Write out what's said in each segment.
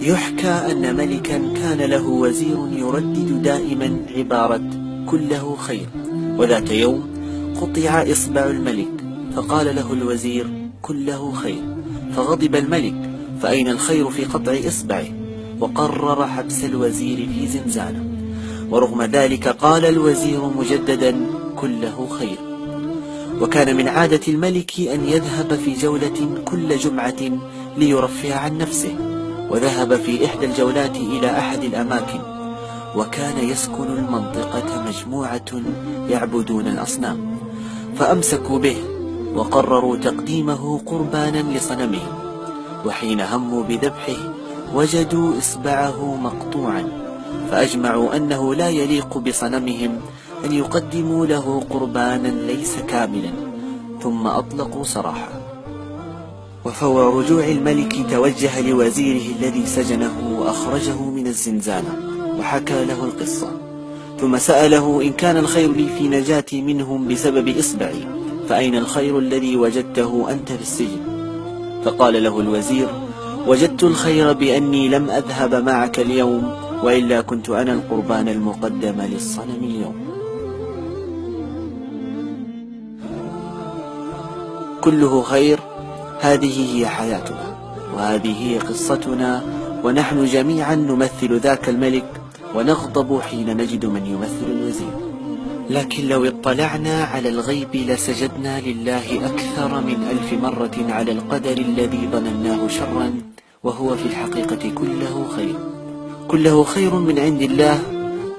يحكى أن ملكا كان له وزير يردد دائما عبارة كله خير، وذات يوم قطع إصبع الملك، فقال له الوزير كله خير، فغضب الملك، فأين الخير في قطع إصبعه؟ وقرر حبس الوزير في زنزانة. ورغم ذلك قال الوزير مجددا كله خير. وكان من عادة الملك أن يذهب في جولة كل جمعة ليرفه عن نفسه، وذهب في إحدى الجولات إلى أحد الأماكن، وكان يسكن المنطقة مجموعة يعبدون الأصنام، فأمسكوا به وقرروا تقديمه قربانا لصنمهم. وحين هموا بذبحه وجدوا إصبعه مقطوعا، فأجمعوا أنه لا يليق بصنمهم أن يقدموا له قربانا ليس كاملا، ثم أطلقوا سراحه. وفور رجوع الملك توجه لوزيره الذي سجنه وأخرجه من الزنزانة، وحكى له القصة، ثم سأله إن كان الخير لي في نجاتي منهم بسبب إصبعي، فأين الخير الذي وجدته أنت في السجن؟ فقال له الوزير وجدت الخير بأني لم أذهب معك اليوم، وإلا كنت أنا القربان المقدم للصنم اليوم. كله خير، هذه هي حياتنا، وهذه هي قصتنا، ونحن جميعا نمثل ذاك الملك، ونغضب حين نجد من يمثل الوزير. لكن لو اطلعنا على الغيب لسجدنا لله أكثر من 1000 مرة على القدر الذي ظنناه شرا، وهو في الحقيقة كله خير. كله خير من عند الله،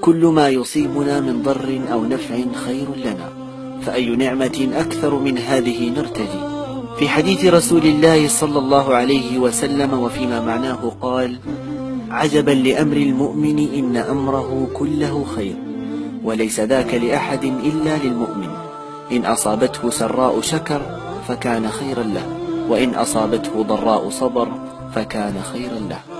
كل ما يصيبنا من ضر أو نفع خير لنا، فأي نعمة أكثر من هذه نرتجي؟ في حديث رسول الله صلى الله عليه وسلم وفيما معناه قال: عجبا لأمر المؤمن إن أمره كله خير، وليس ذاك لأحد إلا للمؤمن، إن أصابته سراء شكر فكان خيرا له، وإن أصابته ضراء صبر فكان خيرا له.